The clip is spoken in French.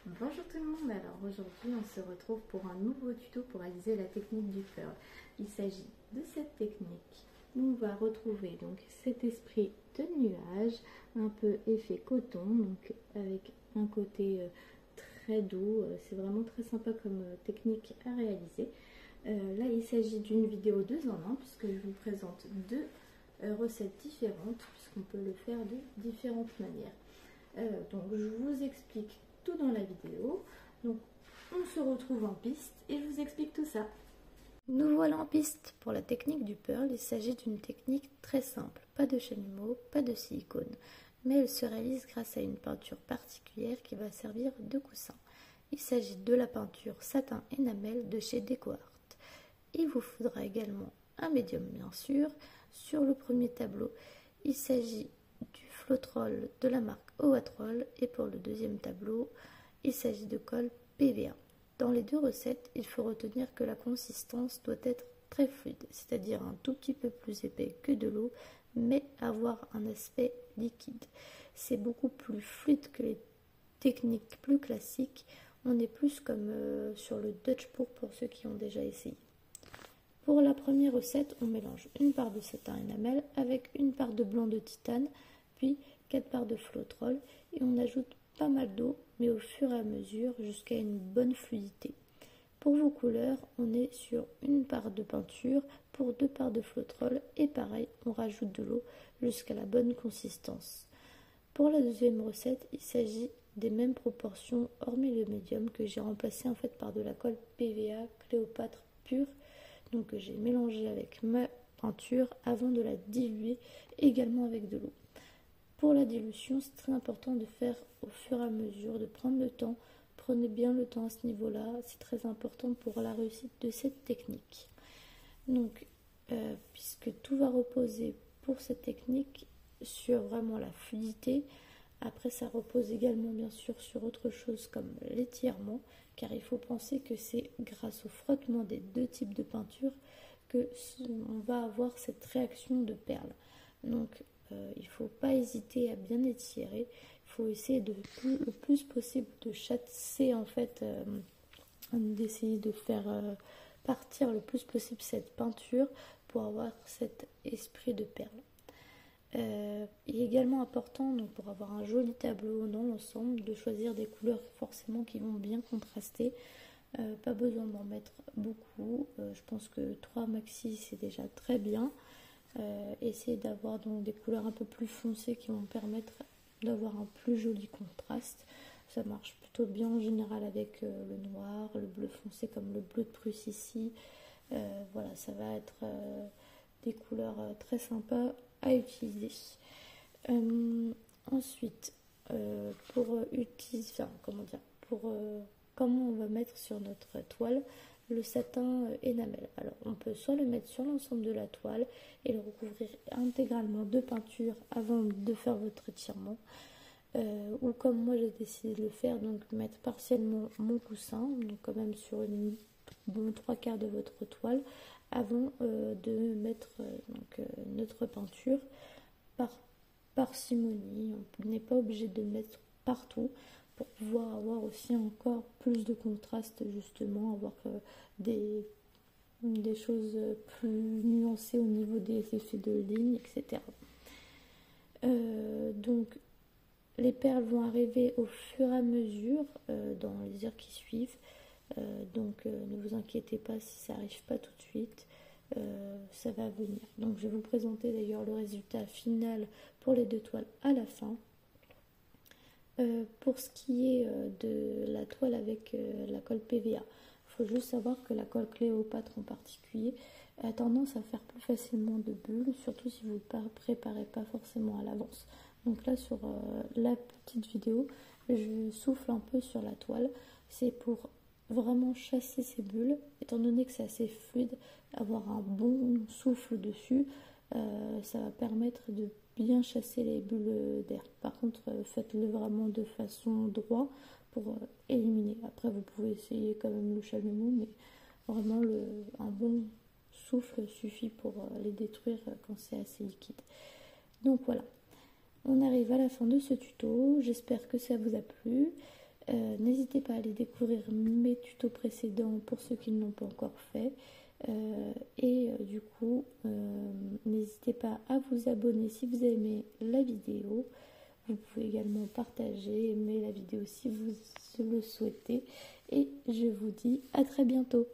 Bonjour tout le monde, alors aujourd'hui on se retrouve pour un nouveau tuto pour réaliser la technique du pearl. Il s'agit de cette technique où on va retrouver donc cet esprit de nuage, un peu effet coton, donc avec un côté très doux, c'est vraiment très sympa comme technique à réaliser. Là il s'agit d'une vidéo 2 en 1 puisque je vous présente deux recettes différentes puisqu'on peut le faire de différentes manières. Donc je vous explique tout dans la vidéo. Donc on se retrouve en piste et je vous explique tout ça. Nous voilà en piste pour la technique du pearl. Il s'agit d'une technique très simple, pas de chalumeau, pas de silicone, mais elle se réalise grâce à une peinture particulière qui va servir de coussin. Il s'agit de la peinture satin enamel de chez DecoArt. Il vous faudra également un médium bien sûr. Sur le premier tableau, il s'agit du Floetrol de la marque Owatrol et pour le deuxième tableau, il s'agit de colle PVA. Dans les deux recettes, il faut retenir que la consistance doit être très fluide, c'est-à-dire un tout petit peu plus épais que de l'eau, mais avoir un aspect liquide. C'est beaucoup plus fluide que les techniques plus classiques. On est plus comme sur le Dutch pour ceux qui ont déjà essayé. Pour la première recette, on mélange une part de satin enamel avec une part de blanc de titane, puis 4 parts de Floetrol et on ajoute pas mal d'eau, mais au fur et à mesure jusqu'à une bonne fluidité. Pour vos couleurs, on est sur une part de peinture pour 2 parts de Floetrol et pareil, on rajoute de l'eau jusqu'à la bonne consistance. Pour la deuxième recette, il s'agit des mêmes proportions hormis le médium que j'ai remplacé en fait par de la colle PVA Cléopâtre pure. Donc j'ai mélangé avec ma peinture avant de la diluer également avec de l'eau. Pour la dilution, c'est très important de faire au fur et à mesure, de prendre le temps. Prenez bien le temps à ce niveau-là, c'est très important pour la réussite de cette technique. Donc, puisque tout va reposer pour cette technique sur vraiment la fluidité, après ça repose également bien sûr sur autre chose comme l'étirement, car il faut penser que c'est grâce au frottement des deux types de peinture que on va avoir cette réaction de perles. Donc il ne faut pas hésiter à bien étirer, il faut essayer le plus possible de chasser en fait, d'essayer de faire partir le plus possible cette peinture pour avoir cet esprit de perles. Il est également important donc, pour avoir un joli tableau dans l'ensemble de choisir des couleurs forcément qui vont bien contraster. Pas besoin d'en mettre beaucoup, je pense que 3 maxi c'est déjà très bien. Essayez d'avoir donc des couleurs un peu plus foncées qui vont permettre d'avoir un plus joli contraste. Ça marche plutôt bien en général avec le noir, le bleu foncé comme le bleu de Prusse ici. Voilà, ça va être des couleurs très sympas à utiliser. Ensuite, pour utiliser, enfin, comment on va mettre sur notre toile le satin enamel. Alors, on peut soit le mettre sur l'ensemble de la toile et le recouvrir intégralement de peinture avant de faire votre étirement. Ou comme moi j'ai décidé de le faire, donc mettre partiellement mon coussin, donc quand même sur une bon 3/4 de votre toile, avant de mettre notre peinture par parcimonie. On n'est pas obligé de mettre partout pour pouvoir avoir aussi encore plus de contraste, justement, avoir des choses plus nuancées au niveau des effets de ligne, etc. Donc les perles vont arriver au fur et à mesure dans les heures qui suivent. Donc ne vous inquiétez pas si ça n'arrive pas tout de suite. Ça va venir. Donc je vais vous présenter d'ailleurs le résultat final pour les deux toiles à la fin. Pour ce qui est de la toile avec la colle PVA, il faut juste savoir que la colle Cléopâtre en particulier a tendance à faire plus facilement de bulles, surtout si vous ne préparez pas forcément à l'avance. Donc là sur la petite vidéo, je souffle un peu sur la toile, c'est pour vraiment chasser ces bulles, étant donné que c'est assez fluide, avoir un bon souffle dessus, ça va permettre de bien chasser les bulles d'air. Par contre, faites-le vraiment de façon droite pour éliminer. Après, vous pouvez essayer quand même le chalumeau, mais vraiment un bon souffle suffit pour les détruire quand c'est assez liquide. Donc voilà, on arrive à la fin de ce tuto. J'espère que ça vous a plu. N'hésitez pas à aller découvrir mes tutos précédents pour ceux qui ne l'ont pas encore fait. Du coup, n'hésitez pas à vous abonner si vous aimez la vidéo. Vous pouvez également partager, aimer la vidéo si vous le souhaitez. Et je vous dis à très bientôt.